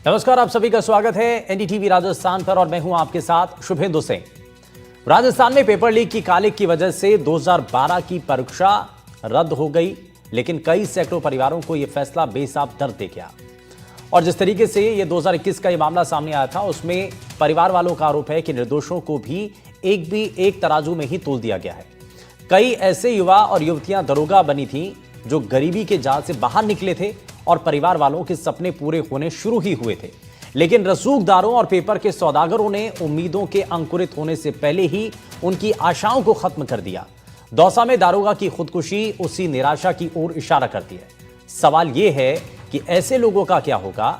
नमस्कार, आप सभी का स्वागत है एनडीटीवी राजस्थान पर और मैं हूं आपके साथ शुभेंदु सिंह। राजस्थान में पेपर लीक की कालिक की वजह से 2012 की परीक्षा रद्द हो गई, लेकिन कई सैकड़ों परिवारों को यह फैसला बेसाब दर्द दे गया। और जिस तरीके से ये 2021 का ये मामला सामने आया था, उसमें परिवार वालों का आरोप है कि निर्दोषों को भी एक तराजू में ही तोल दिया गया है। कई ऐसे युवा और युवतियां दरोगा बनी थी जो गरीबी के जाल से बाहर निकले थे और परिवार वालों के सपने पूरे होने शुरू ही हुए थे, लेकिन रसूखदारों और पेपर के सौदागरों ने उम्मीदों के अंकुरित होने से पहले ही उनकी आशाओं को खत्म कर दिया। दौसा में दारोगा की खुदकुशी उसी निराशा की ओर इशारा करती है। सवाल यह है कि ऐसे लोगों का क्या होगा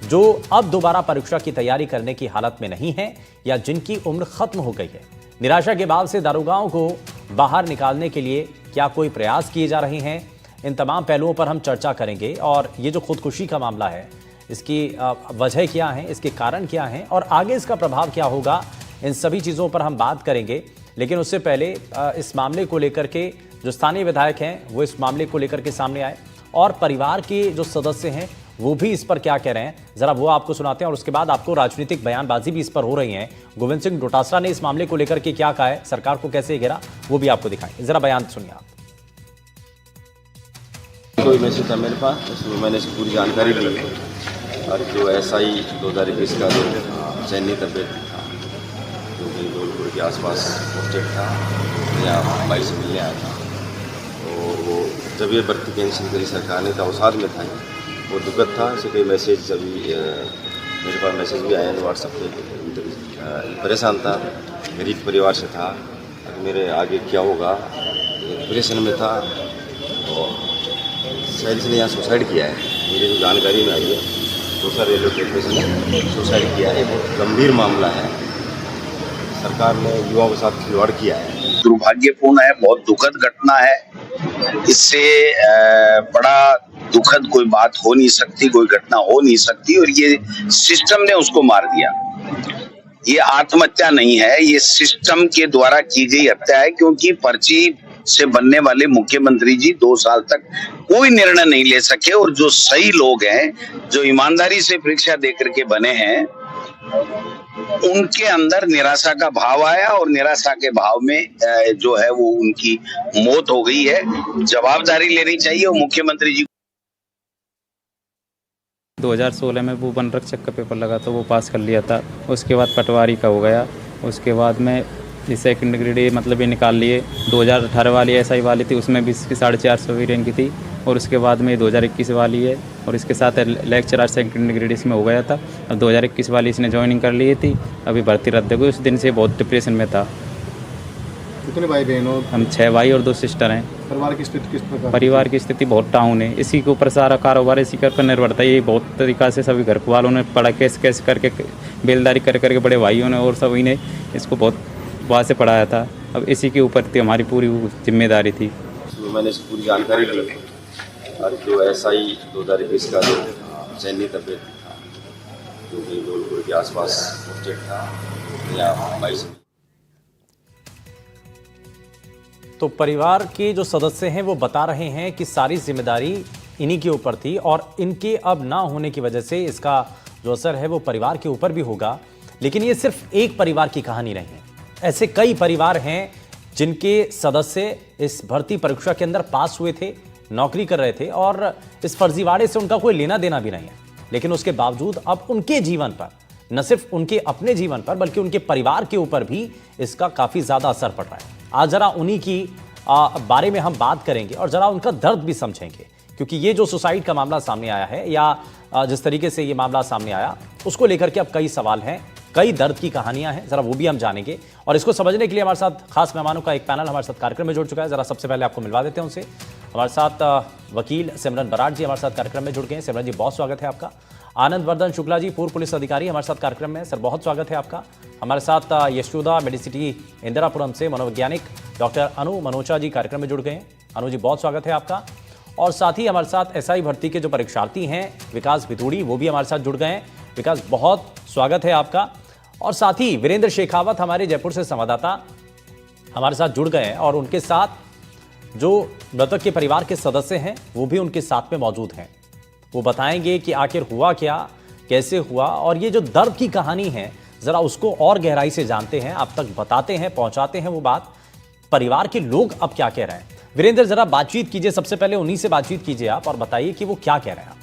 जो अब दोबारा परीक्षा की तैयारी करने की हालत में नहीं है या जिनकी उम्र खत्म हो गई है। निराशा के बाद से दारोगाओं को बाहर निकालने के लिए क्या कोई प्रयास किए जा रहे हैं? इन तमाम पहलुओं पर हम चर्चा करेंगे। और ये जो खुदकुशी का मामला है, इसकी वजह क्या है, इसके कारण क्या हैं और आगे इसका प्रभाव क्या होगा, इन सभी चीज़ों पर हम बात करेंगे। लेकिन उससे पहले इस मामले को लेकर के जो स्थानीय विधायक हैं वो इस मामले को लेकर के सामने आए और परिवार के जो सदस्य हैं वो भी इस पर क्या कह रहे हैं, जरा वो आपको सुनाते हैं। और उसके बाद आपको राजनीतिक बयानबाजी भी इस पर हो रही है। गोविंद सिंह डोटासरा ने इस मामले को लेकर के क्या कहा है, सरकार को कैसे घेरा, वो भी आपको दिखाएं। जरा बयान सुनिए आप। कोई मैसेज था मेरे पास, उसमें मैंने इसकी पूरी जानकारी ली और जो SI 2021 का जो चयनित अभ्यर्थी था जो कि धौलपुर के आसपास पोस्टेड था, यहाँ भाई से मिलने आया था और वो जब ये भर्ती कैंसिल करी सरकार ने, तो साथ में था वो दुखद था। ऐसे कई मैसेज अभी मेरे पास मैसेज भी आए व्हाट्सएप पे। परेशान था, गरीब परिवार से था, मेरे आगे क्या होगा, डिप्रेशन में था और शायद इसने यहाँ सुसाइड किया है। मेरी जो जानकारी में आई है, दूसरा रेलवे स्टेशन ने सुसाइड किया है। बहुत गंभीर मामला है, सरकार ने युवाओं के साथ खिलवाड़ किया है। दुर्भाग्यपूर्ण है, बहुत दुखद घटना है। इससे बड़ा दुखद कोई बात हो नहीं सकती, कोई घटना हो नहीं सकती। और ये सिस्टम ने उसको मार दिया। ये आत्महत्या नहीं है, ये सिस्टम के द्वारा की गई हत्या है, क्योंकि पर्ची से बनने वाले मुख्यमंत्री जी 2 साल तक कोई निर्णय नहीं ले सके। और जो सही लोग हैं, जो ईमानदारी से परीक्षा दे करके बने हैं, उनके अंदर निराशा का भाव आया और निराशा के भाव में जो है वो उनकी मौत हो गई है। जवाबदारी लेनी चाहिए और मुख्यमंत्री जी। 2016 में वो वन रक्षक का पेपर लगा तो वो पास कर लिया था। उसके बाद पटवारी का हो गया। उसके बाद में सेकंड ग्रेड मतलब ये निकाल लिए। 2018 वाली SI वाली थी, उसमें भी इसकी 450 रैंक की थी। और उसके बाद में 2021 वाली है और इसके साथ लेक्चरर सेकंड ग्रेड इसमें हो गया था। अब 2021 वाली इसने ज्वाइनिंग कर ली थी, अभी भर्ती रद्द हो गई। उस दिन से बहुत डिप्रेशन में था। कितने भाई बहन हो? हम 6 भाई और 2 सिस्टर हैं। परिवार की स्थिति किस प्रकार? परिवार की स्थिति बहुत डाउन है। इसी के ऊपर सारा कारोबार इसी पर निर्भर था। ये बहुत तरीक़ा से सभी घर वालों ने पढ़ा, कैसे करके बेलदारी करके बड़े भाइयों ने और सभी ने इसको बहुत वहाँ से पढ़ाया था। अब इसी के ऊपर थी हमारी पूरी जिम्मेदारी थी। मैंने इसकी पूरी जानकारी ली और जो SI 2021 का जो चयनित अभ्यर्थी था जो कि धौलपुर के आसपास पोस्टेड था, यहाँ भाई से। तो परिवार के जो सदस्य हैं वो बता रहे हैं कि सारी जिम्मेदारी इन्हीं के ऊपर थी और इनके अब ना होने की वजह से इसका जो असर है वो परिवार के ऊपर भी होगा। लेकिन ये सिर्फ एक परिवार की कहानी नहीं है। ऐसे कई परिवार हैं जिनके सदस्य इस भर्ती परीक्षा के अंदर पास हुए थे, नौकरी कर रहे थे और इस फर्जीवाड़े से उनका कोई लेना देना भी नहीं है। लेकिन उसके बावजूद अब उनके जीवन पर, न सिर्फ उनके अपने जीवन पर बल्कि उनके परिवार के ऊपर भी इसका काफ़ी ज़्यादा असर पड़ रहा है। आज जरा उन्हीं की बारे में हम बात करेंगे और जरा उनका दर्द भी समझेंगे, क्योंकि ये जो सुसाइड का मामला सामने आया है या जिस तरीके से ये मामला सामने आया, उसको लेकर के अब कई सवाल हैं, कई दर्द की कहानियां हैं, जरा वो भी हम जानेंगे। और इसको समझने के लिए हमारे साथ खास मेहमानों का एक पैनल हमारे साथ कार्यक्रम में जुड़ चुका है। जरा सबसे पहले आपको मिलवा देते हैं उनसे। हमारे साथ वकील सिमरन बराड़ जी हमारे साथ कार्यक्रम में जुड़ गए हैं। सिमरन जी, बहुत स्वागत है आपका। आनंद वर्धन शुक्ला जी, पूर्व पुलिस अधिकारी, हमारे साथ कार्यक्रम में। सर, बहुत स्वागत है आपका। हमारे साथ यशोदा मेडिसिटी इंदिरापुरम से मनोवैज्ञानिक डॉक्टर अनु मनोचा जी कार्यक्रम में जुड़ गए हैं। अनु जी, बहुत स्वागत है आपका। और साथ ही हमारे साथ SI भर्ती के जो परीक्षार्थी हैं विकास भितूड़ी, वो भी हमारे साथ जुड़ गए हैं। विकास, बहुत स्वागत है आपका। और साथ ही वीरेंद्र शेखावत हमारे जयपुर से संवाददाता हमारे साथ जुड़ गए हैं और उनके साथ जो मृतक के परिवार के सदस्य हैं वो भी उनके साथ में मौजूद हैं। वो बताएंगे कि आखिर हुआ क्या, कैसे हुआ, और ये जो दर्द की कहानी है जरा उसको और गहराई से जानते हैं, आप तक बताते हैं, पहुंचाते हैं वो बात। परिवार के लोग अब क्या कह रहे हैं, वीरेंद्र जरा बातचीत कीजिए, सबसे पहले उन्हीं से बातचीत कीजिए आप और बताइए कि वो क्या कह रहे हैं।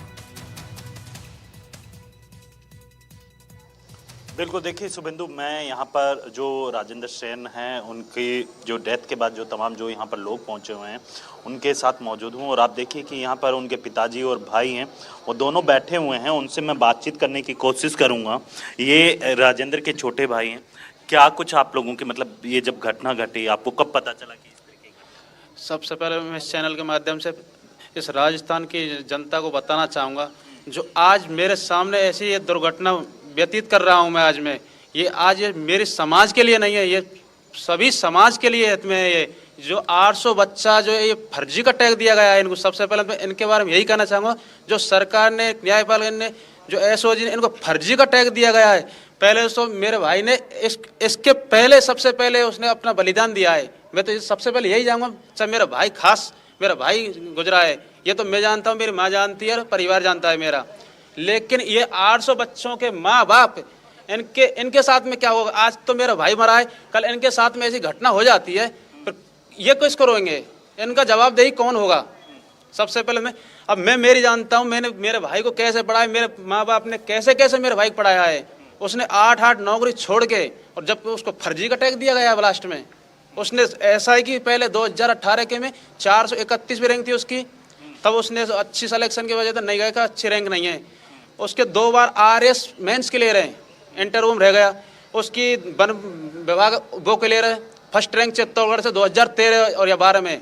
बिल्कुल, देखिए शुभेंदु, मैं यहाँ पर जो राजेंद्र सेन हैं उनकी जो डेथ के बाद जो तमाम जो यहाँ पर लोग पहुँचे हुए हैं उनके साथ मौजूद हूँ, और आप देखिए कि यहाँ पर उनके पिताजी और भाई हैं, वो दोनों बैठे हुए हैं, उनसे मैं बातचीत करने की कोशिश करूँगा। ये राजेंद्र के छोटे भाई हैं, क्या कुछ आप लोगों के मतलब ये जब घटना घटी आपको कब पता चला कि इस तरीके की? सबसे पहले मैं इस चैनल के माध्यम से इस राजस्थान की जनता को बताना चाहूँगा, जो आज मेरे सामने ऐसी ये दुर्घटना व्यतीत कर रहा हूँ मैं आज में, ये आज ये मेरे समाज के लिए नहीं है, ये सभी समाज के लिए हित में है। ये जो 800 बच्चा जो ये फर्जी का टैग दिया गया है इनको, सबसे पहले मैं इनके बारे में यही कहना चाहूँगा, जो सरकार ने, न्यायपालिका ने, जो एसओजी ने इनको फर्जी का टैग दिया गया है। पहले तो मेरे भाई ने इसके पहले सबसे पहले उसने अपना बलिदान दिया है। मैं तो सबसे पहले यही जाऊँगा, चाहे मेरा भाई, खास मेरा भाई गुजरा है, ये तो मैं जानता हूँ, मेरी माँ जानती है और परिवार जानता है मेरा। लेकिन ये 800 बच्चों के माँ बाप, इनके साथ में क्या होगा? आज तो मेरा भाई मरा है, कल इनके साथ में ऐसी घटना हो जाती है, फिर ये किसको रोएंगे? इनका जवाबदेही कौन होगा? सबसे पहले मैं मेरी जानता हूँ, मैंने मेरे भाई को कैसे पढ़ाया, मेरे माँ बाप ने कैसे कैसे मेरे भाई को पढ़ाया है। उसने 8 नौकरी छोड़ के, और जब उसको फर्जी का टैग दिया गया है लास्ट में, उसने SI की पहले 2018 के में 431 रैंक थी उसकी, तब उसने अच्छी सिलेक्शन की वजह से नहीं गया कि अच्छी रैंक नहीं है। उसके 2 बार RS मेंस क्लियर है, इंटरव्यू रह गया। उसकी वन विभाग वो क्लियर है, फर्स्ट रैंक चित्तौड़गढ़ से 2013 और या 12 में।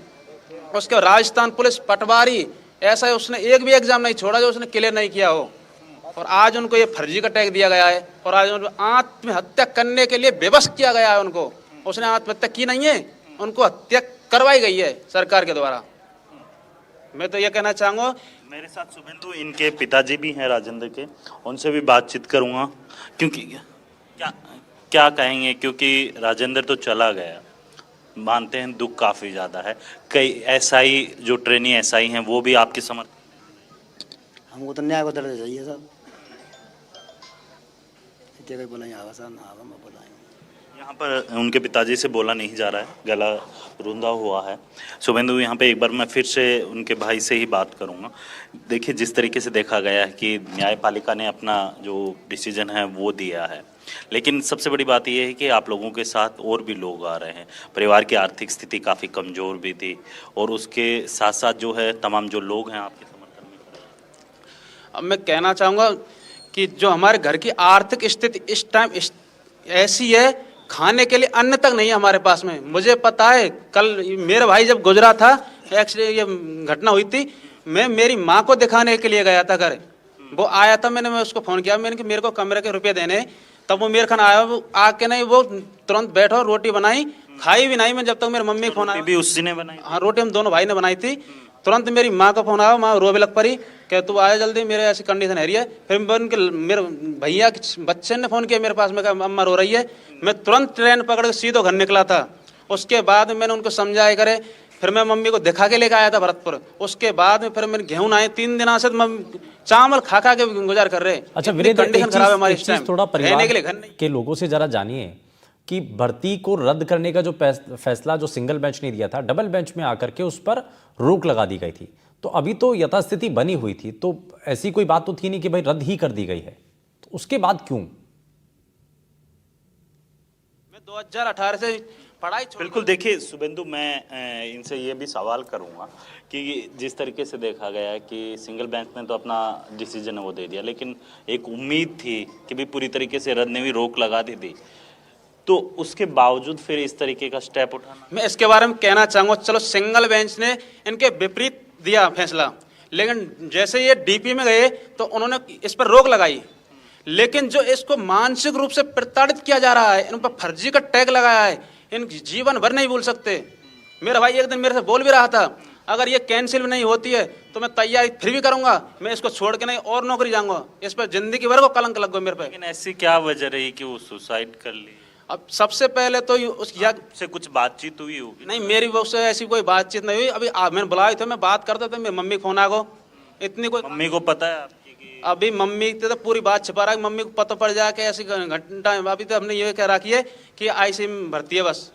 उसके राजस्थान पुलिस पटवारी, ऐसा है उसने एक भी एग्जाम नहीं छोड़ा जो उसने क्लियर नहीं किया हो, और आज उनको ये फर्जी का टैग दिया गया है, और आज उनको आत्महत्या करने के लिए बेबस किया गया है। उनको, उसने आत्महत्या की नहीं है, उनको हत्या करवाई गई है सरकार के द्वारा। मैं तो ये कहना चाहूँगा। मेरे साथ शुभेंदु इनके पिताजी भी हैं राजेंद्र के, उनसे भी बातचीत करूँगा, क्योंकि क्या कहेंगे, क्योंकि राजेंद्र तो चला गया, मानते हैं दुख काफ़ी ज़्यादा है। कई SI जो ट्रेनी SI हैं वो भी आपके समर्थन? हमको तो न्याय को दर्जा चाहिए साहब, जगह बोला यहाँ बोला यहाँ पर उनके पिताजी से बोला नहीं जा रहा है, गला रुंधा हुआ है। शुभेंदु, यहाँ पे एक बार मैं फिर से उनके भाई से ही बात करूँगा। देखिए, जिस तरीके से देखा गया है कि न्यायपालिका ने अपना जो डिसीजन है वो दिया है, लेकिन सबसे बड़ी बात यह है कि आप लोगों के साथ और भी लोग आ रहे हैं। परिवार की आर्थिक स्थिति काफ़ी कमज़ोर भी थी, और उसके साथ साथ जो है तमाम जो लोग हैं आपके समर्थन में। अब मैं कहना चाहूँगा कि जो हमारे घर की आर्थिक स्थिति इस टाइम ऐसी है, खाने के लिए अन्न तक नहीं है हमारे पास में। मुझे पता है, कल मेरा भाई जब गुजरा था, एक्सीडेंट ये घटना हुई थी, मैं मेरी माँ को दिखाने के लिए गया था घर। वो आया था, मैं उसको फ़ोन किया, मैंने कि मेरे को कमरे के रुपये देने, तब वो मेरे खाना आया। वो आके नहीं, वो तुरंत बैठो, रोटी बनाई, खाई भी नहीं मैं जब तक मेरी मम्मी का फोन आया। भी उसी ने बनाई? हाँ, रोटी हम दोनों भाई ने बनाई थी। तुरंत मेरी माँ का फोन आया, माँ रोवे लग पड़ी, कह तू आया जल्दी, मेरे ऐसी कंडीशन है रही है। फिर उनके मेरे भैया के बच्चे ने फ़ोन किया मेरे पास में, कहा अम्मा रो रही है। मैं तुरंत ट्रेन पकड़ के सीधो घर निकला था। उसके बाद मैंने उनको समझाया करे, फिर मैं मम्मी को दिखा के लेकर आया था भरतपुर। उसके बाद में फिर मैंने गेहूं आए 3 दिन से चावल खा खा के गुजार कर रहे। अच्छा वीरेंद्र, कंडीशन खराब है हमारी इस टाइम, थोड़ा परिवार के लिए घर नहीं। के लोगों से जरा जानिए कि भर्ती को रद्द करने का जो फैसला जो सिंगल बेंच ने दिया था, डबल बेंच में आकर के उस पर रोक लगा दी गई थी। तो अभी तो यथास्थिति बनी हुई थी, तो ऐसी कोई बात तो थी नहीं कि भाई रद्द ही कर दी गई है, तो उसके बाद क्यों? मैं 2018 से पढ़ाई छोड़। बिल्कुल, देखिए शुभेंदु, मैं इनसे ये भी सवाल करूंगा कि जिस तरीके से देखा गया है कि सिंगल बेंच ने तो अपना डिसीजन वो दे दिया, लेकिन एक उम्मीद थी कि भी पूरी तरीके से रद्द ने भी रोक लगा दी थी, तो उसके बावजूद फिर इस तरीके का स्टेप उठाना। मैं इसके बारे में कहना चाहूँगा, चलो सिंगल बेंच ने इनके विपरीत दिया फैसला, लेकिन जैसे ये DP में गए तो उन्होंने इस पर रोक लगाई। लेकिन जो इसको मानसिक रूप से प्रताड़ित किया जा रहा है, इन पर फर्जी का टैग लगाया है, इन जीवन भर नहीं भूल सकते। मेरा भाई एक दिन मेरे से बोल भी रहा था, अगर ये कैंसिल नहीं होती है तो मैं तैयारी फिर भी करूंगा, मैं इसको छोड़ के नहीं और नौकरी जाऊंगा, इस पर जिंदगी भर को कलंक लग गया मेरे पे। लेकिन ऐसी क्या वजह रही कि वो सुसाइड कर ली? अब सबसे पहले तो से कुछ बातचीत हुई होगी? नहीं, मेरी उससे ऐसी कोई बातचीत नहीं हुई। अभी मैंने बुलाया था, मैं बात करता था, मेरी मम्मी फोन आ गो, इतनी कोई मम्मी को पता है आपकी कि अभी मम्मी तो पूरी बात छिपा रहा है, मम्मी को पता पड़ जाए कि ऐसी घटना। अभी तो हमने ये कह रखी है कि आईसीयू में भर्ती है बस।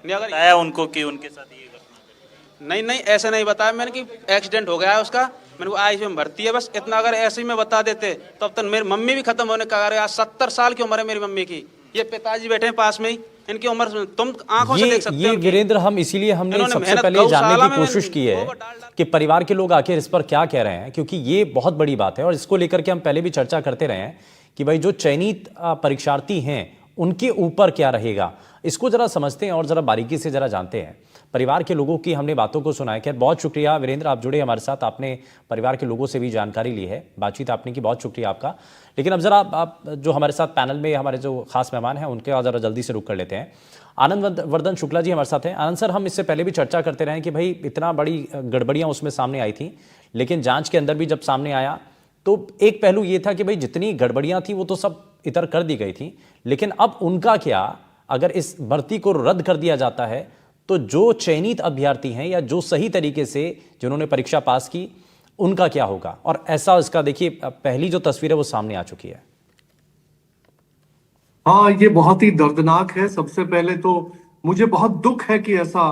नहीं अगर बताया उनको कि उनके साथ ये घटना नहीं नहीं ऐसे नहीं बताया मैंने कि एक्सीडेंट हो गया है उसका, मैंने को आईसीयू में भर्ती है बस इतना। अगर ऐसे ही में बता देते तो अब तक मेरी मम्मी भी खत्म होने का। आज 70 साल की उम्र है मेरी मम्मी की, ये पिताजी बैठे हैं पास में ही, इनकी उम्र तुम आंखों से देख सकते हो। ये वीरेंद्र, हम इसीलिए हमने इन्होंने सबसे मेहनत पहले जानने गौशाला की में कोशिश की है गोबर डाल कि परिवार के लोग आखिर इस पर क्या कह रहे हैं, क्योंकि ये बहुत बड़ी बात है और इसको लेकर के हम पहले भी चर्चा करते रहे हैं कि भाई जो चयनित परीक्षार्थी हैं उनके ऊपर क्या रहेगा। इसको जरा समझते हैं और जरा बारीकी से जरा जानते हैं। परिवार के लोगों की हमने बातों को सुना है। खैर बहुत शुक्रिया वीरेंद्र, आप जुड़े हमारे साथ, आपने परिवार के लोगों से भी जानकारी ली है, बातचीत आपने की, बहुत शुक्रिया आपका। लेकिन अब जरा आप जो हमारे साथ पैनल में हमारे जो खास मेहमान हैं उनके आज जरा जल्दी से रुक कर लेते हैं। आनंद वर्धन शुक्ला जी हमारे साथ हैं। आनंद सर, हम इससे पहले भी चर्चा करते रहे कि भाई इतना बड़ी गड़बड़ियां उसमें सामने आई थी, लेकिन जांच के अंदर भी जब सामने आया तो एक पहलू ये था कि भाई जितनी गड़बड़ियां थी वो तो सब इतर कर दी गई थी, लेकिन अब उनका क्या, अगर इस भर्ती को रद्द कर दिया जाता है तो जो चयनित अभ्यर्थी हैं या जो सही तरीके से जिन्होंने परीक्षा पास की उनका क्या होगा। और ऐसा इसका देखिए पहली जो तस्वीर है वो सामने आ चुकी है। हाँ, ये बहुत ही दर्दनाक है। सबसे पहले तो मुझे बहुत दुख है कि ऐसा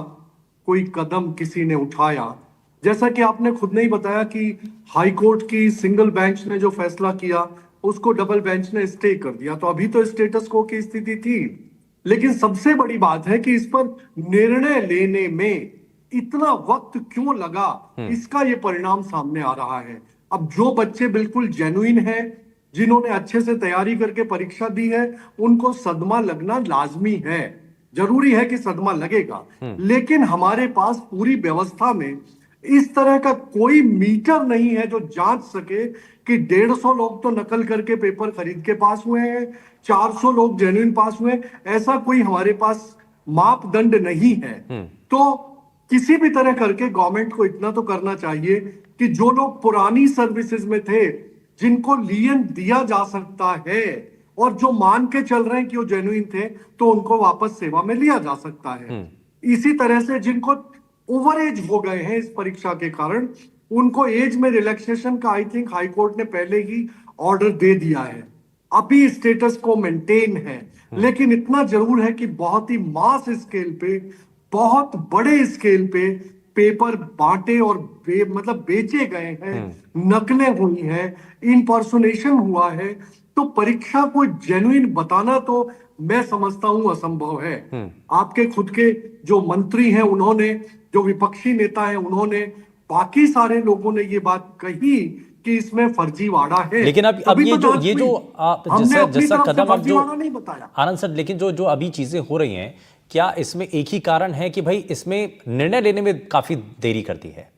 कोई कदम किसी ने उठाया। जैसा कि आपने खुद ने ही बताया कि हाई कोर्ट की सिंगल बेंच ने जो फैसला किया उसको डबल बेंच ने स्टे कर दिया, तो अभी तो स्टेटस को की स्थिति थी। लेकिन सबसे बड़ी बात है कि इस पर निर्णय लेने में इतना वक्त क्यों लगा, इसका ये परिणाम सामने आ रहा है। अब जो बच्चे बिल्कुल जेन्युइन हैं, जिन्होंने अच्छे से तैयारी करके परीक्षा दी है, उनको सदमा लगना लाजमी है, जरूरी है कि सदमा लगेगा। लेकिन हमारे पास पूरी व्यवस्था में इस तरह का कोई मीटर नहीं है जो जांच सके कि 150 लोग तो नकल करके पेपर खरीद के पास हुए हैं, 400 लोग जेन्युइन पास हुए, ऐसा कोई हमारे पास मापदंड नहीं है। तो किसी भी तरह करके गवर्नमेंट को इतना तो करना चाहिए कि जो लोग पुरानी सर्विसेज में थे, जिनको लियन दिया जा सकता है और जो मान के चल रहे हैं कि वो जेन्युइन थे, तो उनको वापस सेवा में लिया जा सकता है। इसी तरह से जिनको ओवर एज हो गए हैं इस परीक्षा के कारण, उनको एज में रिलैक्सेशन का आई थिंक हाई कोर्ट ने पहले ही ऑर्डर दे दिया है। अभी स्टेटस को मेंटेन है, लेकिन इतना जरूर है कि बहुत ही मास स्केल पे, बहुत बड़े स्केल पे पेपर बांटे और मतलब बेचे गए हैं, नकलें हुई हैं, इनपर्सोनेशन हुआ है। तो परीक्षा को जेन्युइन बताना तो मैं समझता हूं असंभव है। आपके खुद के जो मंत्री हैं उन्होंने, जो विपक्षी नेता हैं उन्होंने, बाकी सारे लोगों ने ये बात कही कि इसमें फर्जीवाड़ा है। लेकिन अब ये जो आप जैसा कदम अब जो नहीं बताया आनंद सर, लेकिन जो अभी चीजें हो रही हैं, क्या इसमें एक ही कारण है कि भाई इसमें निर्णय लेने में काफी देरी करती है?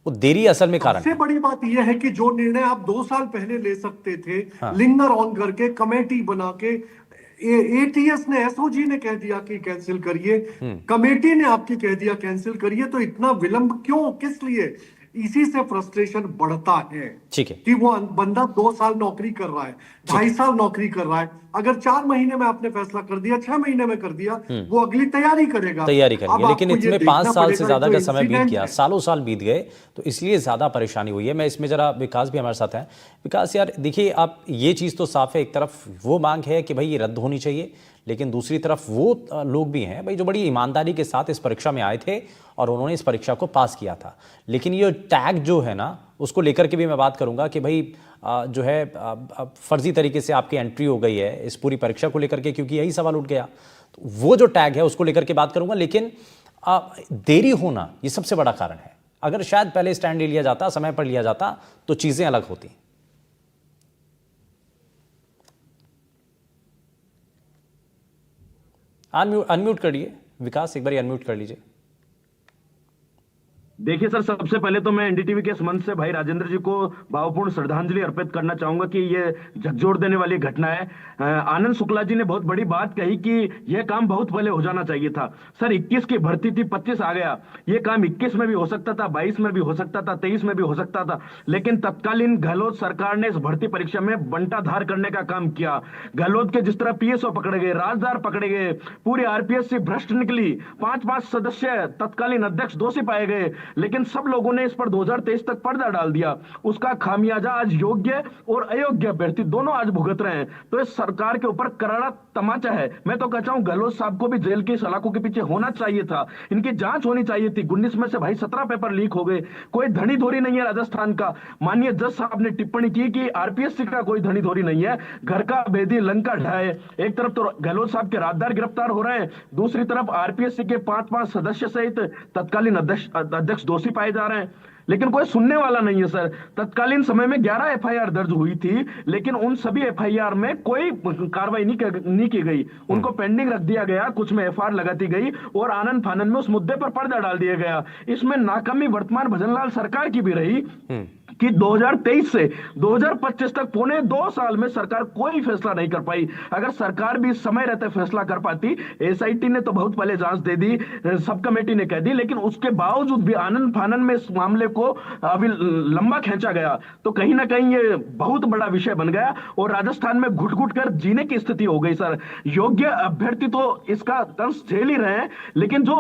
वो देरी असल में कारण सबसे बड़ी बात यह है कि जो निर्णय आप 2 साल पहले ले सकते थे, लिंगर ऑन करके कमेटी बना के, एटीएस ने, एसओजी ने कह दिया कि कैंसिल करिए, कमेटी ने आपकी कह दिया कैंसिल करिए, तो इतना विलंब क्यों, किस लिए? इसी से फ्रस्ट्रेशन बढ़ता है। ठीक है कि वो बंदा 2 साल नौकरी कर रहा है, 2.5 साल नौकरी कर रहा है, अगर 4 महीने में आपने फैसला कर दिया, 6 महीने में कर दिया, वो अगली तैयारी करेगा। लेकिन इसमें 5 साल से ज्यादा का समय बीत गया, सालों साल बीत गए, तो इसलिए ज्यादा परेशानी हुई है। मैं इसमें जरा, विकास भी हमारे साथ है। विकास यार देखिए, आप ये चीज तो साफ है, एक तरफ वो मांग है कि भाई ये रद्द होनी चाहिए, लेकिन दूसरी तरफ वो लोग भी हैं भाई जो बड़ी ईमानदारी के साथ इस परीक्षा में आए थे और उन्होंने इस परीक्षा को पास किया था। लेकिन ये टैग जो है ना, उसको लेकर के भी मैं बात करूंगा कि भाई जो है फर्जी तरीके से आपकी एंट्री हो गई है इस पूरी परीक्षा को लेकर के, क्योंकि यही सवाल उठ गया। तो वो जो टैग है उसको लेकर के बात करूंगा, लेकिन देरी होना ये सबसे बड़ा कारण है। अगर शायद पहले स्टैंड ले लिया जाता, समय पर लिया जाता, तो चीजें अलग होती। अनम्यूट करिए विकास, एक बार अनम्यूट कर लीजिए। देखिए सर, सबसे पहले तो मैं एनडीटीवी के मंच से भाई राजेंद्र जी को भावपूर्ण श्रद्धांजलि अर्पित करना चाहूंगा कि ये झकझोर देने वाली घटना है। आनंद शुक्ला जी ने बहुत बड़ी बात कही कि यह काम बहुत पहले हो जाना चाहिए था। सर 21 की भर्ती थी, 25 आ गया, ये काम 21 में भी हो सकता था, 22 में भी हो सकता था, 23 में भी हो सकता था, लेकिन तत्कालीन गहलोत सरकार ने इस भर्ती परीक्षा में बंटाधार करने का काम किया। गहलोत के जिस तरह पीएसओ पकड़े गए, राजदार पकड़े गए, पूरी आरपीएस से भ्रष्ट निकली, 5-5 सदस्य तत्कालीन अध्यक्ष दोषी पाए गए, लेकिन सब लोगों ने इस पर 2023 तक पर्दा डाल दिया। उसका खामियाजा आज योग्य और अयोग्य अभ्यर्थी दोनों आज भुगत रहे हैं। तो इस सरकार के ऊपर करारा तमाचा है। मैं तो कहता हूं गहलोत साहब को भी जेल की सलाखों के पीछे होना चाहिए था, इनकी जांच होनी चाहिए थी। 19 में से भाई 17 पेपर लीक हो गए, कोई धनी धोरी नहीं है राजस्थान का। माननीय जज साहब ने टिप्पणी की कि आरपीएससी का कोई धनी धोरी नहीं है, घर का भेदी लंका ढाए। एक तरफ तो गहलोत साहब के राजदार गिरफ्तार हो रहे हैं, दूसरी तरफ आरपीएससी के 5 सदस्य सहित तत्कालीन अध्यक्ष दोषी पाए जा रहे हैं, लेकिन कोई सुनने वाला नहीं है सर। तत्कालीन समय में 11 एफआईआर दर्ज हुई थी, लेकिन उन सभी एफआईआर में कोई कार्रवाई नहीं की गई, उनको पेंडिंग रख दिया गया, कुछ में एफआईआर लगाती गई और आनंद फानन में उस मुद्दे पर पर्दा डाल दिया गया। इसमें नाकामी वर्तमान भजनलाल सरकार की भी रही कि 2023 से 2025 तक 1.25 साल में सरकार कोई फैसला नहीं कर पाई। अगर सरकार भी समय रहते फैसला कर पाती, एसआईटी ने तो बहुत पहले जांच दे दी, सब कमेटी ने कह दी, लेकिन उसके बावजूद भी आनंद फानन में इस मामले को अभी लंबा खींचा गया। तो कहीं ना कहीं ये बहुत बड़ा विषय बन गया और राजस्थान में घुट घुट कर जीने की स्थिति हो गई सर। योग्य अभ्यर्थी तो इसका दंश झेल ही रहे हैं, लेकिन जो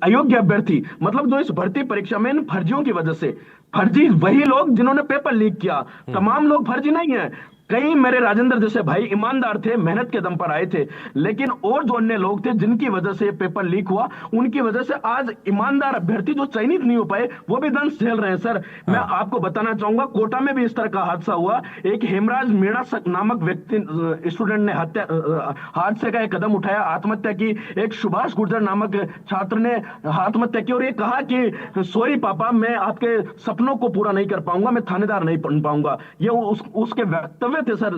अयोग्य अभ्यर्थी, मतलब जो इस भर्ती परीक्षा में इन फर्जियों की वजह से, फर्जी वही लोग जिन्होंने पेपर लीक किया, तमाम लोग फर्जी नहीं है। कई मेरे राजेंद्र जैसे भाई ईमानदार थे, मेहनत के दम पर आए थे, लेकिन और जो अन्य लोग थे जिनकी वजह से पेपर लीक हुआ, उनकी वजह से आज ईमानदार अभ्यर्थी जो चयनित नहीं हो पाए वो भी दंश झेल रहे हैं सर। मैं आपको बताना चाहूंगा, कोटा में भी इस तरह का हादसा हुआ। एक हेमराज मीणा नामक व्यक्ति, स्टूडेंट ने हादसे का एक कदम उठाया, आत्महत्या की। एक सुभाष गुर्जर नामक छात्र ने आत्महत्या की और ये कहा कि सॉरी पापा, मैं आपके सपनों को पूरा नहीं कर पाऊंगा, मैं थानेदार नहीं बन पाऊंगा। ये उसके वक्तव्य थे सर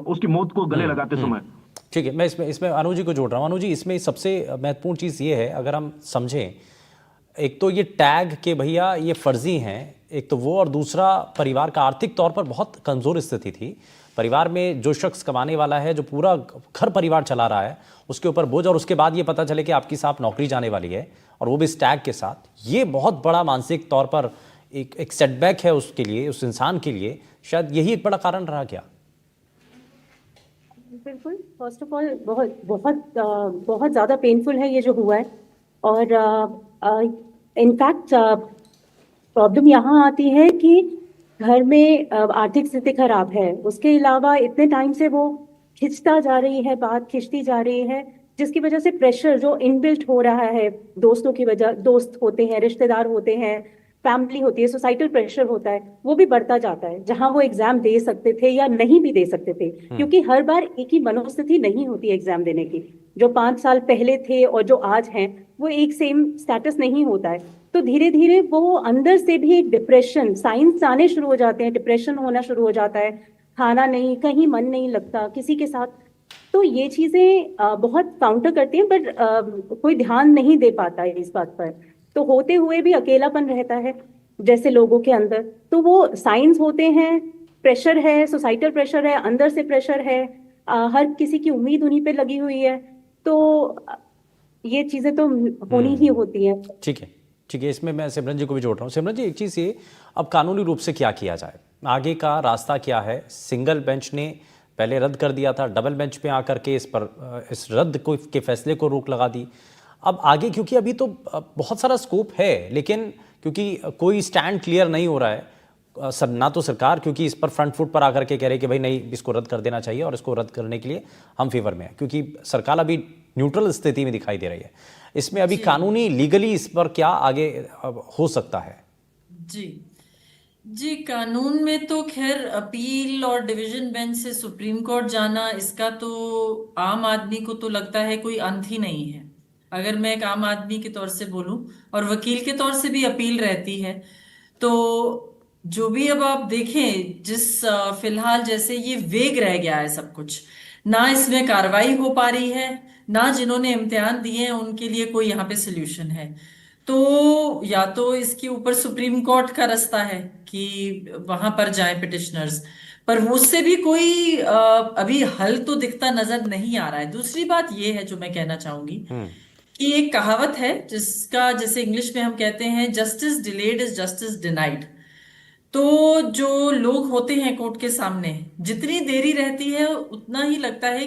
उसकी मौत को गले लगाते समय। ठीक है, मैं इसमें अनु जी को जोड़ रहा हूं। अनु जी, इसमें सबसे महत्वपूर्ण चीज ये है, अगर हम समझें, एक तो ये टैग के भैया ये फर्जी हैं, एक तो वो, और दूसरा परिवार का आर्थिक तौर पर बहुत कमजोर स्थिति थी। परिवार में जो शख्स कमाने वाला है, जो पूरा घर परिवार चला रहा है, उसके ऊपर बोझ, और उसके बाद ये पता चले कि आपकी साहब नौकरी जाने वाली है, और वो भी इस टैग के साथ, ये बहुत बड़ा मानसिक तौर पर एक सेटबैक है उसके लिए, उस इंसान के लिए। शायद यही एक बड़ा कारण रहा क्या? बिल्कुल, फर्स्ट ऑफ ऑल बहुत बहुत बहुत ज़्यादा पेनफुल है ये जो हुआ है। और इनफैक्ट प्रॉब्लम यहाँ आती है कि घर में आर्थिक स्थिति खराब है, उसके अलावा इतने टाइम से वो खिंचता जा रही है, बात खिंचती जा रही है, जिसकी वजह से प्रेशर जो इनबिल्ट हो रहा है, दोस्तों की वजह, दोस्त होते हैं, रिश्तेदार होते हैं, फैमिली होती है, सोसाइटल प्रेशर होता है, वो भी बढ़ता जाता है। जहां वो एग्जाम दे सकते थे या नहीं भी दे सकते थे, क्योंकि हर बार एक ही मनोस्थिति नहीं होती एग्जाम देने की। जो 5 साल पहले थे और जो आज हैं, वो एक सेम स्टेटस नहीं होता है। तो धीरे धीरे वो अंदर से भी डिप्रेशन, साइंस आने शुरू हो जाते हैं, डिप्रेशन होना शुरू हो जाता है, खाना नहीं, कहीं मन नहीं लगता किसी के साथ। तो ये चीजें बहुत काउंटर करती हैं, पर कोई ध्यान नहीं दे पाता है इस बात पर। तो होते हुए भी अकेलापन रहता है जैसे लोगों के अंदर। तो वो साइंस होते हैं, प्रेशर है, सोसाइटल प्रेशर है, अंदर से प्रेशर है, हर किसी की उम्मीद उन्हीं पे लगी हुई है। तो ये चीजें तो होनी ही होती है। ठीक है, ठीक है, इसमें मैं सिमरन जी को भी जोड़ रहा हूँ। सिमरन जी, एक चीज़ ये, अब कानूनी रूप से क्या किया जाए, आगे का रास्ता क्या है? सिंगल बेंच ने पहले रद्द कर दिया था, डबल बेंच पे आकर के इस रद्द के फैसले को रोक लगा दी। अब आगे, क्योंकि अभी तो बहुत सारा स्कोप है, लेकिन क्योंकि कोई स्टैंड क्लियर नहीं हो रहा है, ना तो सरकार, क्योंकि इस पर फ्रंट फुट पर आकर के कह रहे कि भाई नहीं, इसको रद्द कर देना चाहिए, और इसको रद्द करने के लिए हम फेवर में हैं, क्योंकि सरकार अभी न्यूट्रल स्थिति में दिखाई दे रही है। इसमें अभी कानूनी, लीगली इस पर क्या आगे हो सकता है? जी, कानून में तो खैर अपील और डिवीजन बेंच से सुप्रीम कोर्ट जाना, इसका तो आम आदमी को तो लगता है कोई अंत ही नहीं है। अगर मैं एक आम आदमी के तौर से बोलूं, और वकील के तौर से भी अपील रहती है, तो जो भी अब आप देखें, जिस फिलहाल जैसे ये वेग रह गया है सब कुछ, ना इसमें कार्रवाई हो पा रही है, ना जिन्होंने इम्तिहान दिए हैं उनके लिए कोई यहाँ पे सोल्यूशन है। तो या तो इसके ऊपर सुप्रीम कोर्ट का रास्ता है कि वहां पर जाएं पिटिशनर्स, पर उससे भी कोई अभी हल तो दिखता नजर नहीं आ रहा है। दूसरी बात ये है जो मैं कहना चाहूंगी कि एक कहावत है जिसका, जैसे इंग्लिश में हम कहते हैं, justice delayed is justice denied. तो जो लोग होते हैं कोर्ट के सामने, जितनी देरी रहती है उतना ही लगता है